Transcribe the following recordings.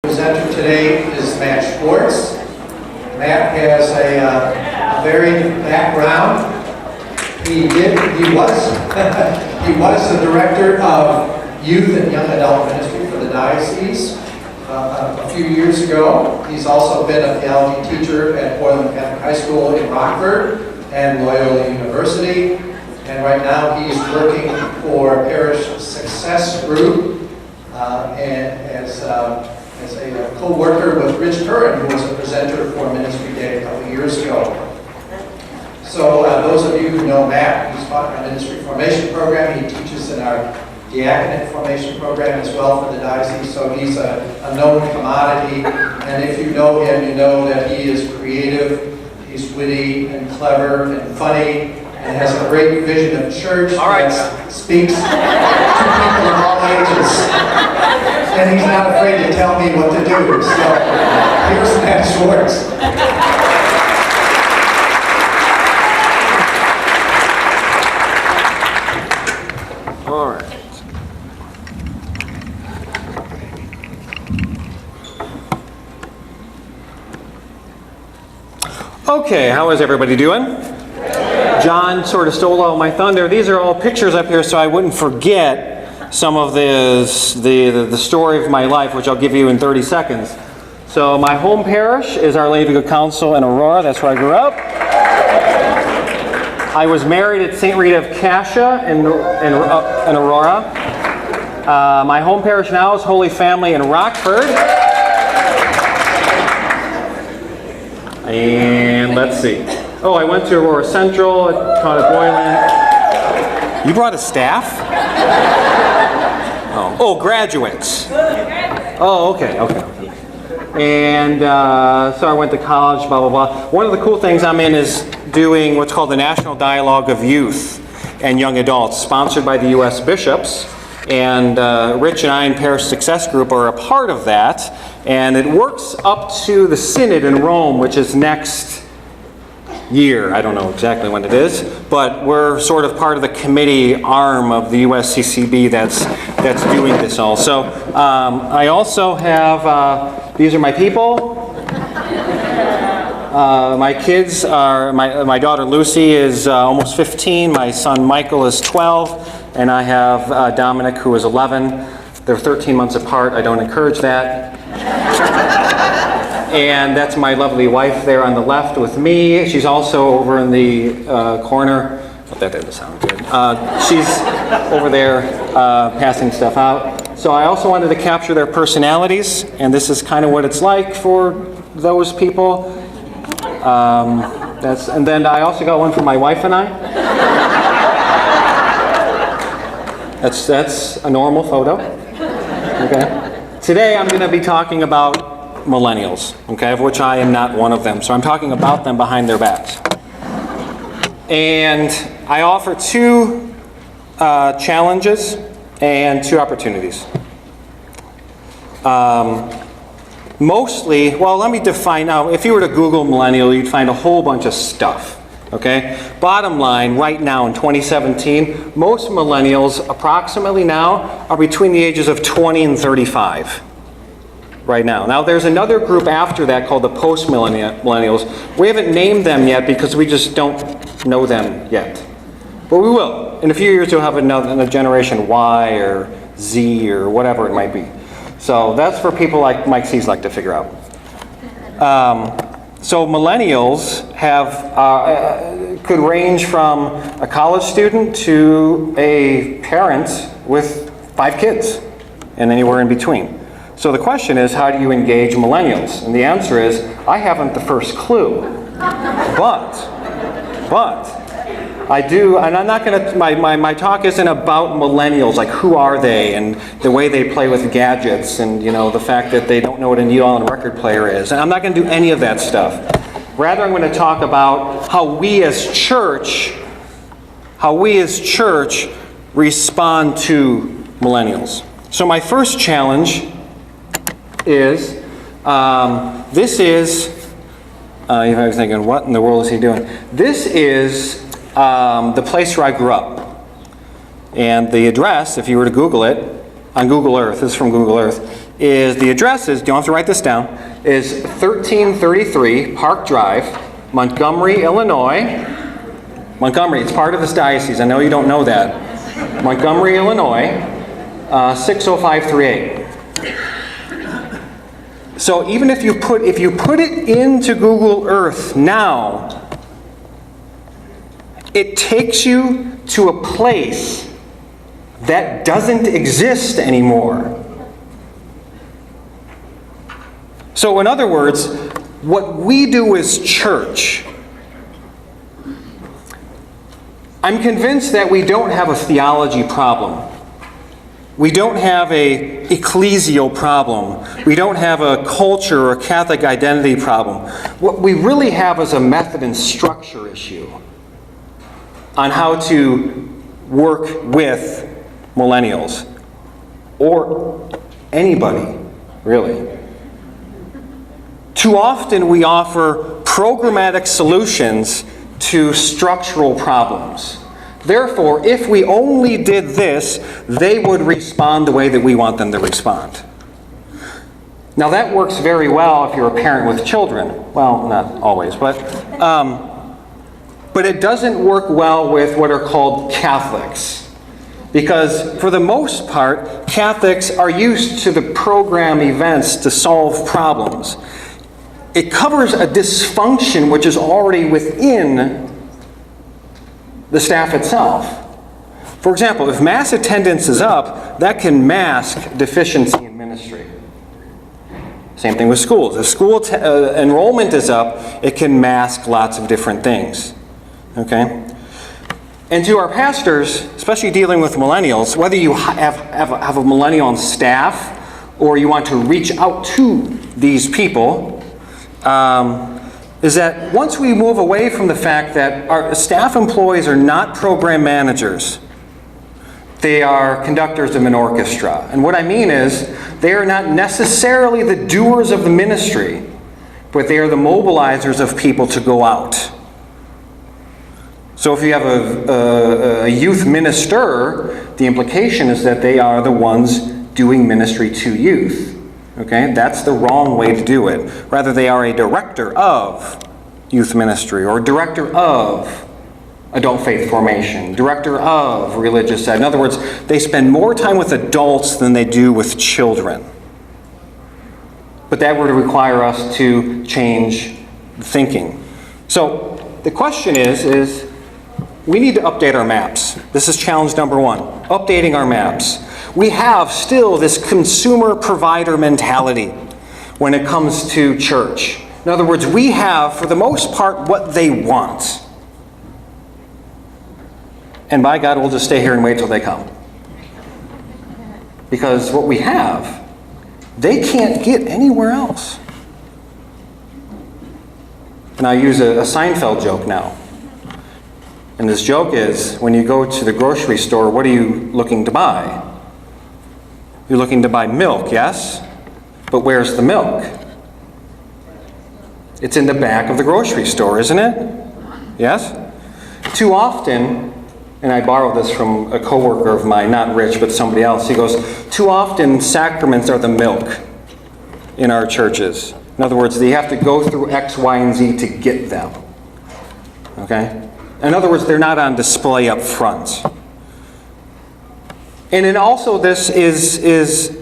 Presenter today is Matt Schwartz. Matt has a varied background. He was the director of youth and young adult ministry for the diocese a few years ago. He's also been a theology teacher at Boylan Catholic High School in Rockford and Loyola University. And right now he's working for Parish Success Group as a co-worker with Rich Curran, who was a presenter for Ministry Day a couple of years ago. So those of you who know Matt, he's taught our ministry formation program. He teaches in our diaconate formation program as well for the diocese. So he's a known commodity. And if you know him, you know that he is creative, he's witty and clever and funny, and has a great vision of church. All right. That speaks to people of all ages. And he's not afraid to tell me what to do. So here's Matt Schwartz. All right. Okay, how is everybody doing? John sort of stole all my thunder. These are all pictures up here so I wouldn't forget some of the story of my life, which I'll give you in 30 seconds. So my home parish is Our Lady of Good Counsel in Aurora. That's where I grew up. I was married at St. Rita of Cascia in Aurora. My home parish now is Holy Family in Rockford. And let's see. Oh, I went to Aurora Central, taught at Boylan. You brought a staff? Oh, graduates. Oh, okay. And so I went to college, blah, blah, blah. One of the cool things I'm in is doing what's called the National Dialogue of Youth and Young Adults, sponsored by the U.S. bishops. And Rich and I in Parish Success Group are a part of that. And it works up to the Synod in Rome, which is next year. I don't know exactly when it is, but we're sort of part of the committee arm of the USCCB that's doing this all. So I also have, these are my people. My kids are, my daughter Lucy is almost 15, my son Michael is 12, and I have Dominic, who is 11. They're 13 months apart. I don't encourage that. And that's my lovely wife there on the left with me. She's also over in the corner. Oh, that didn't sound good. She's over there passing stuff out. So I also wanted to capture their personalities, and this is kind of what it's like for those people. And then I also got one for my wife and I. That's a normal photo. Okay. Today I'm going to be talking about millennials, okay, of which I am not one of them. So I'm talking about them behind their backs. And I offer two challenges and two opportunities. Mostly, well, let me define now. If you were to Google millennial, you'd find a whole bunch of stuff. Okay? Bottom line, right now in 2017, most millennials approximately now are between the ages of 20 and 35. Right now. Now there's another group after that called the post-millennials. We haven't named them yet because we just don't know them yet. But we will. In a few years you'll have another generation Y or Z or whatever it might be. So that's for people like Mike C's like to figure out. So millennials have could range from a college student to a parent with 5 kids and anywhere in between. So the question is, how do you engage millennials? And the answer is, I haven't the first clue. But I do, and I'm not going to, my talk isn't about millennials, like who are they, and the way they play with gadgets, and the fact that they don't know what a New Holland record player is. And I'm not going to do any of that stuff. Rather, I'm going to talk about how we as church respond to millennials. So my first challenge is, I was thinking, what in the world is he doing? This is the place where I grew up. And the address, if you were to Google it, on Google Earth, this is from Google Earth, the address is, you don't have to write this down, is 1333 Park Drive, Montgomery, Illinois. Montgomery, it's part of this diocese. I know you don't know that. Montgomery, Illinois, 60538. So even if you put it into Google Earth now, it takes you to a place that doesn't exist anymore. So in other words, what we do as church, I'm convinced that we don't have a theology problem. We don't have a ecclesial problem. We don't have a culture or Catholic identity problem. What we really have is a method and structure issue on how to work with millennials, or anybody, really. Too often we offer programmatic solutions to structural problems. Therefore, if we only did this, they would respond the way that we want them to respond. Now that works very well if you're a parent with children. Well, not always, but it doesn't work well with what are called Catholics. Because for the most part, Catholics are used to the program events to solve problems. It covers a dysfunction which is already within the staff itself. For example, if mass attendance is up, that can mask deficiency in ministry. Same thing with schools. If school enrollment is up, it can mask lots of different things. Okay? And to our pastors, especially dealing with millennials, whether you have a millennial on staff or you want to reach out to these people, is that once we move away from the fact that our staff employees are not program managers, they are conductors of an orchestra. And what I mean is, they are not necessarily the doers of the ministry, but they are the mobilizers of people to go out. So if you have a youth minister, the implication is that they are the ones doing ministry to youth. Okay, that's the wrong way to do it. Rather, they are a director of youth ministry, or director of adult faith formation, director of religious ed. In other words, they spend more time with adults than they do with children. But that would require us to change thinking. So the question is we need to update our maps. This is challenge number one, updating our maps. We have still this consumer provider mentality when it comes to church. In other words, we have, for the most part, what they want. And by God, we'll just stay here and wait till they come. Because what we have, they can't get anywhere else. And I use a Seinfeld joke now. And this joke is, when you go to the grocery store, what are you looking to buy? You're looking to buy milk, yes? But where's the milk? It's in the back of the grocery store, isn't it? Yes? Too often, and I borrowed this from a coworker of mine, not Rich, but somebody else. He goes, too often sacraments are the milk in our churches. In other words, they have to go through X, Y, and Z to get them. Okay? In other words, they're not on display up front. And then also this is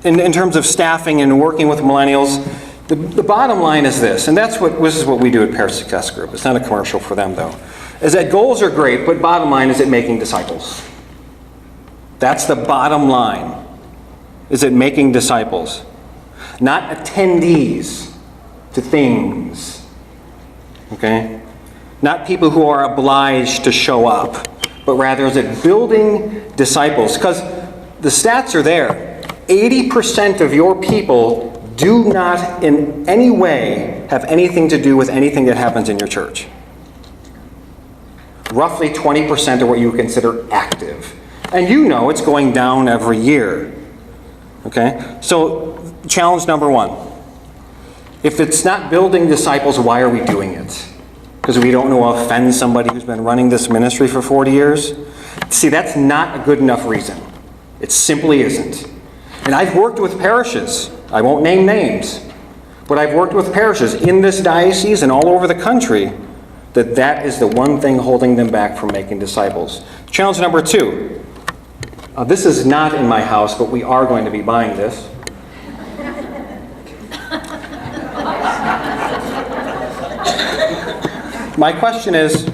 in terms of staffing and working with millennials, the bottom line is this, and this is what we do at Paris Success Group. It's not a commercial for them though. Is that goals are great, but bottom line is it making disciples. That's the bottom line. Is it making disciples? Not attendees to things. Okay? Not people who are obliged to show up, but rather is it building disciples? Because the stats are there. 80% of your people do not in any way have anything to do with anything that happens in your church. Roughly 20% are what you consider active. And you know it's going down every year. Okay? So, challenge number one. If it's not building disciples, why are we doing it? Because we don't want to offend somebody who's been running this ministry for 40 years? See, that's not a good enough reason. It simply isn't. And I've worked with parishes, I won't name names, but I've worked with parishes in this diocese and all over the country that is the one thing holding them back from making disciples. Challenge number 2. This is not in my house, but we are going to be buying this. My question is,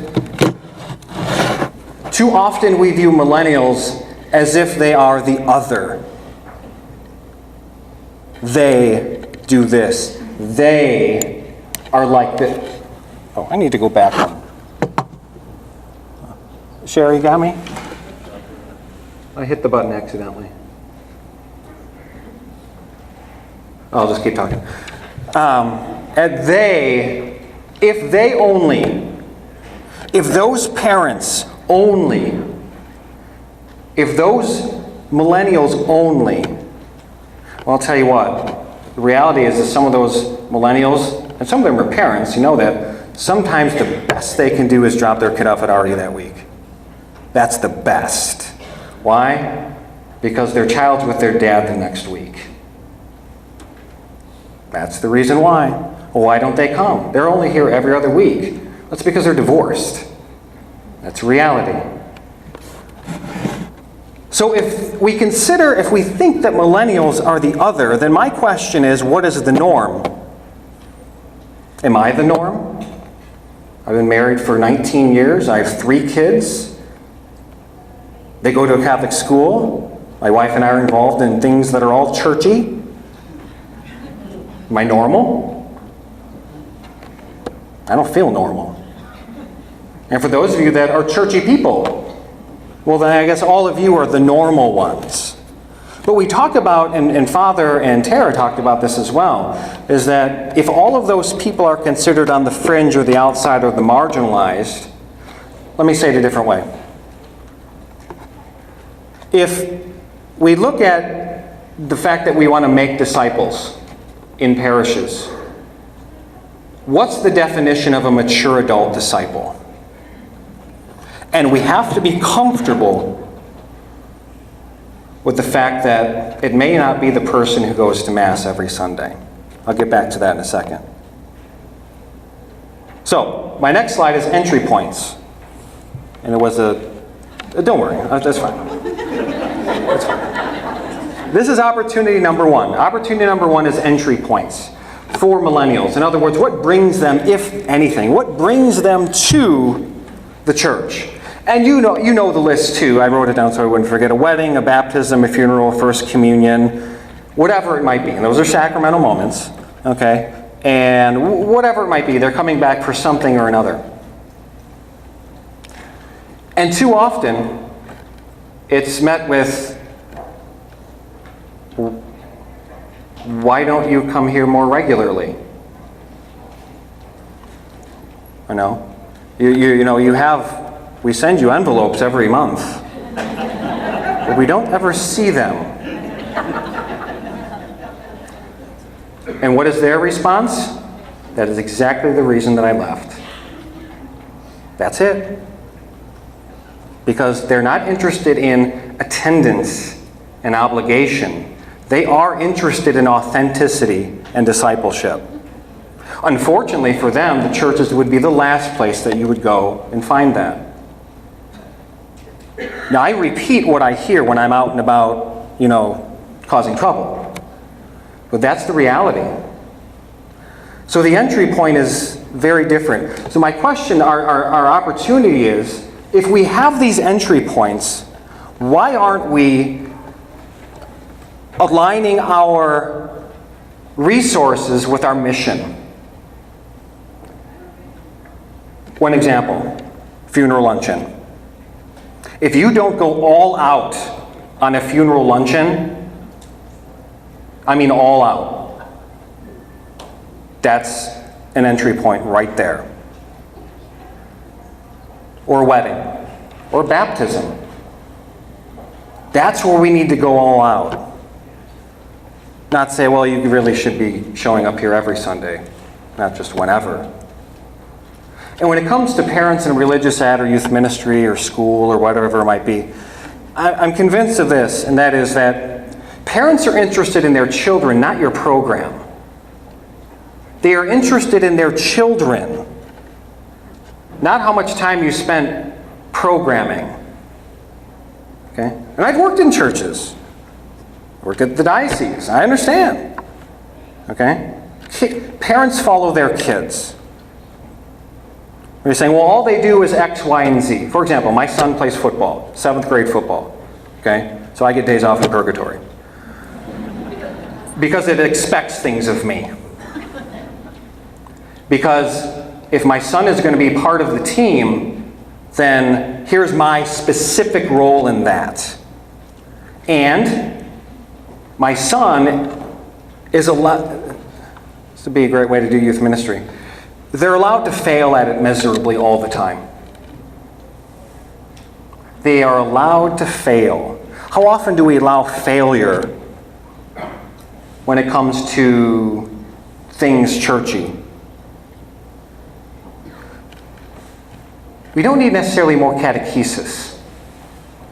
too often we view millennials as if they are the other. They do this. They are like this. Oh, I need to go back one. Sherry, got me? I hit the button accidentally. I'll just keep talking. And if those parents only, if those millennials only, well, I'll tell you what, the reality is that some of those millennials, and some of them are parents, you know that, sometimes the best they can do is drop their kid off at Artie that week. That's the best. Why? Because their child's with their dad the next week. That's the reason why. Well, why don't they come? They're only here every other week. That's because they're divorced. That's reality. So if we think that millennials are the other, then my question is, what is the norm? Am I the norm? I've been married for 19 years. I have 3 kids. They go to a Catholic school. My wife and I are involved in things that are all churchy. Am I normal? I don't feel normal. And for those of you that are churchy people, well then I guess all of you are the normal ones. But we talk about, and Father and Tara talked about this as well, is that if all of those people are considered on the fringe or the outside or the marginalized, let me say it a different way. If we look at the fact that we want to make disciples in parishes, what's the definition of a mature adult disciple? And we have to be comfortable with the fact that it may not be the person who goes to Mass every Sunday. I'll get back to that in a second. So, my next slide is entry points. And it was don't worry, that's fine. That's fine. This is opportunity number 1. Opportunity number 1 is entry points for millennials. In other words, what brings them, if anything, what brings them to the church? And you know the list too. I wrote it down so I wouldn't forget. A wedding, a baptism, a funeral, a first communion, whatever it might be. And those are sacramental moments, okay? And whatever it might be, they're coming back for something or another. And too often, it's met with, why don't you come here more regularly? You know, we send you envelopes every month, but we don't ever see them. And what is their response? That is exactly the reason that I left. That's it. Because they're not interested in attendance and obligation. They are interested in authenticity and discipleship. Unfortunately for them, the churches would be the last place that you would go and find that. Now, I repeat what I hear when I'm out and about, causing trouble. But that's the reality. So the entry point is very different. So my question, our opportunity is, if we have these entry points, why aren't we aligning our resources with our mission? One example, funeral luncheon. If you don't go all out on a funeral luncheon, I mean all out, that's an entry point right there. Or wedding, or baptism. That's where we need to go all out. Not say, well, you really should be showing up here every Sunday, not just whenever. And when it comes to parents in religious ad or youth ministry or school or whatever it might be, I'm convinced of this, and that is that Parents are interested in their children, not your program. They are interested in their children, not how much time you spent programming. Okay? And I've worked in churches. I worked at the diocese. I understand. Okay? Parents follow their kids. You're saying, well, all they do is X, Y, and Z. For example, my son plays football, 7th grade football. Okay? So I get days off in purgatory. Because it expects things of me. Because if my son is going to be part of the team, then here's my specific role in that. And my son is allowed, this would be a great way to do youth ministry, they're allowed to fail at it miserably all the time. They are allowed to fail. How often do we allow failure when it comes to things churchy? We don't need necessarily more catechesis.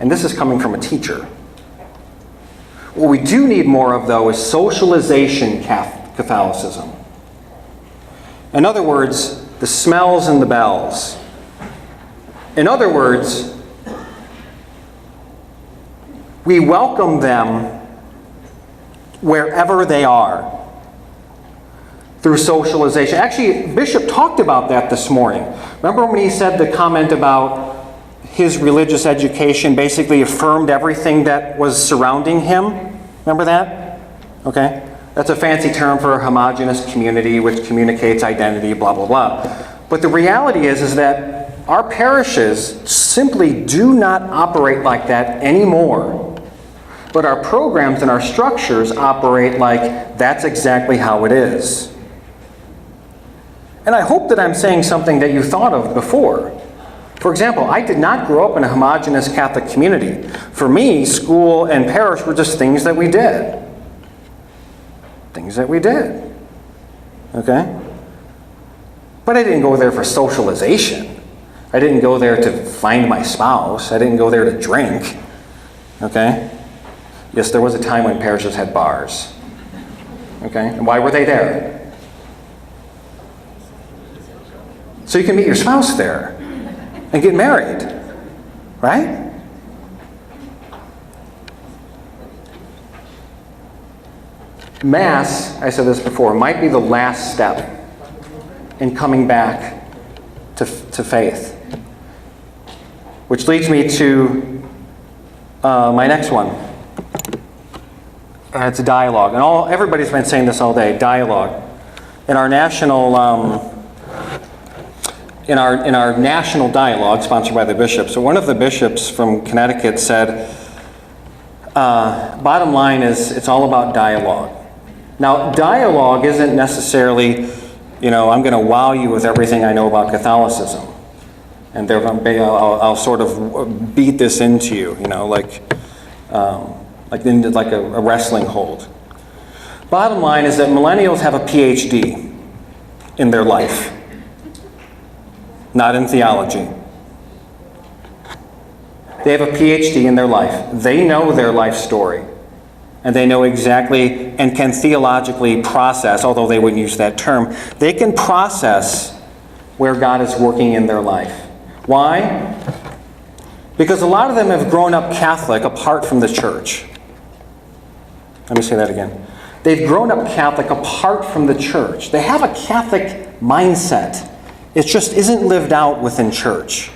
And this is coming from a teacher. What we do need more of, though, is socialization Catholicism. In other words, the smells and the bells. In other words, we welcome them wherever they are through socialization. Actually, Bishop talked about that this morning. Remember when he said the comment about his religious education basically affirmed everything that was surrounding him? Remember that? Okay. That's a fancy term for a homogeneous community which communicates identity, blah, blah, blah. But the reality is that our parishes simply do not operate like that anymore. But our programs and our structures operate like that's exactly how it is. And I hope that I'm saying something that you thought of before. For example, I did not grow up in a homogeneous Catholic community. For me, school and parish were just things that we did. Things that we did. Okay? But I didn't go there for socialization. I didn't go there to find my spouse. I didn't go there to drink. Okay? Yes, there was a time when parishes had bars. Okay? And why were they there? So you can meet your spouse there and get married. Right? Mass, I said this before, might be the last step in coming back to faith. Which leads me to my next one. It's a dialogue. And everybody's been saying this all day, dialogue. In our national in our national dialogue sponsored by the bishops, so one of the bishops from Connecticut said, bottom line is it's all about dialogue. Now, dialogue isn't necessarily, I'm going to wow you with everything I know about Catholicism. And I'll sort of beat this into you, like a wrestling hold. Bottom line is that millennials have a PhD in their life, not in theology. They have a PhD in their life. They know their life story. And they know exactly and can theologically process, although they wouldn't use that term, they can process where God is working in their life. Why? Because a lot of them have grown up Catholic apart from the church. Let me say that again. They've grown up Catholic apart from the church. They have a Catholic mindset. It just isn't lived out within church.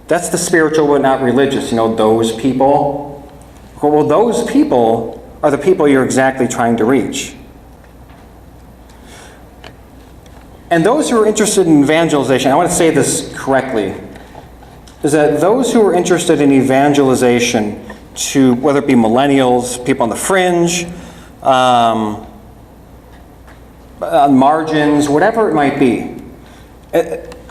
That's the spiritual but not religious. Those people. Well, those people are the people you're exactly trying to reach. And those who are interested in evangelization, I want to say this correctly, is that those who are interested in evangelization to, whether it be millennials, people on the fringe, on margins, whatever it might be,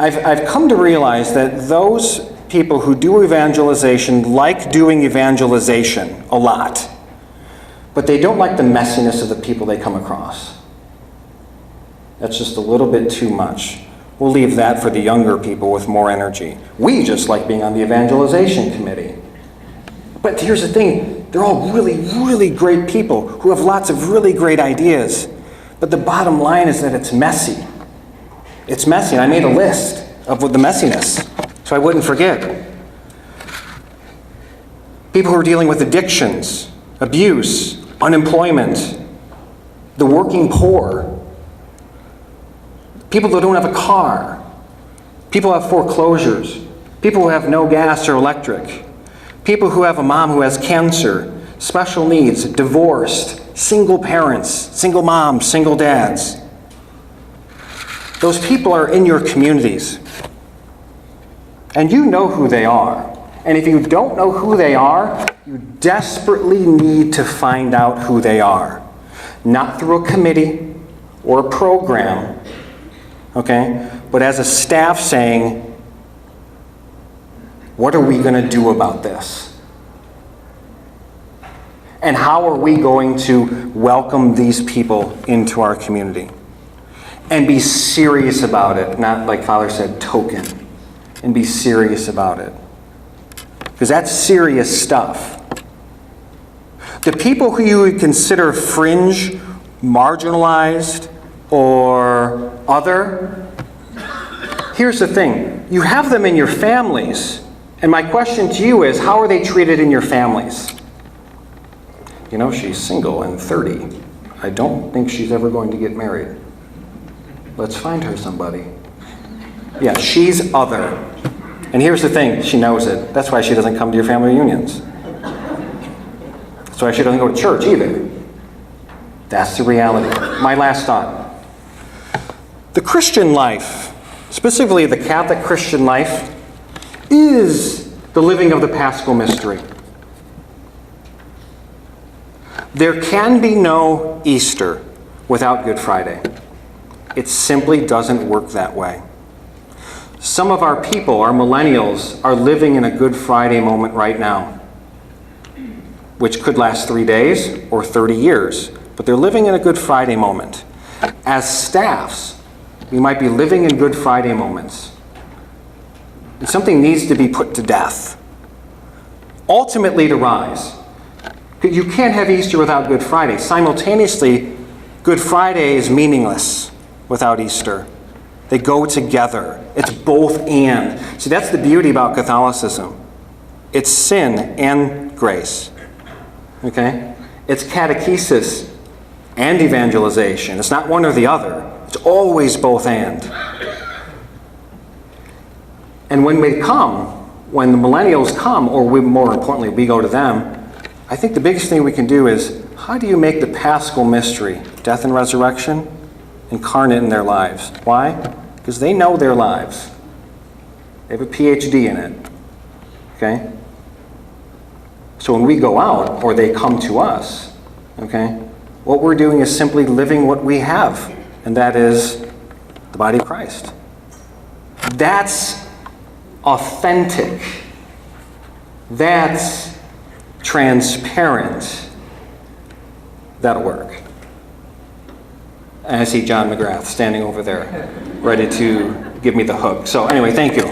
I've come to realize that those people who do evangelization like doing evangelization a lot, but they don't like the messiness of the people they come across. That's just a little bit too much. We'll leave that for the younger people with more energy. We just like being on the evangelization committee. But here's the thing, They're all really, really great people who have lots of really great ideas. But the bottom line is that it's messy. It's messy, and I made a list of the messiness so I wouldn't forget. People who are dealing with addictions, abuse, unemployment, the working poor, people that don't have a car, people who have foreclosures, people who have no gas or electric, people who have a mom who has cancer, special needs, divorced, single parents, single moms, single dads. Those people are in your communities. And you know who they are. And if you don't know who they are, you desperately need to find out who they are. Not through a committee or a program, okay? But as a staff saying, what are we going to do about this? And how are we going to welcome these people into our community? And be serious about it, not like Father said, token. And be serious about it. Because that's serious stuff. The people who you would consider fringe, marginalized, or other, here's the thing. You have them in your families. And my question to you is, how are they treated in your families? You know, she's single and 30. I don't think she's ever going to get married. Let's find her somebody. Yeah, she's other. And here's the thing, she knows it. That's why she doesn't come to your family reunions. That's why she doesn't go to church either. That's the reality. My last thought. The Christian life, specifically the Catholic Christian life, is the living of the Paschal mystery. There can be no Easter without Good Friday. It simply doesn't work that way. Some of our people, our millennials, are living in a Good Friday moment right now, which could last 3 days or 30 years, but they're living in a Good Friday moment. As staffs, we might be living in Good Friday moments. And something needs to be put to death, ultimately to rise. You can't have Easter without Good Friday. Simultaneously, Good Friday is meaningless without Easter. They go together. It's both and. See, that's the beauty about Catholicism. It's sin and grace. Okay? It's catechesis and evangelization. It's not one or the other. It's always both and. And when we come, when the millennials come, or more importantly, we go to them, I think the biggest thing we can do is, how do you make the Paschal mystery, death and resurrection, incarnate in their lives? Why? Because they know their lives. They have a PhD in it. Okay? So when we go out, or they come to us, okay, what we're doing is simply living what we have, and that is the body of Christ. That's authentic. That's transparent. That'll work. And I see John McGrath standing over there, ready to give me the hook. So anyway, thank you.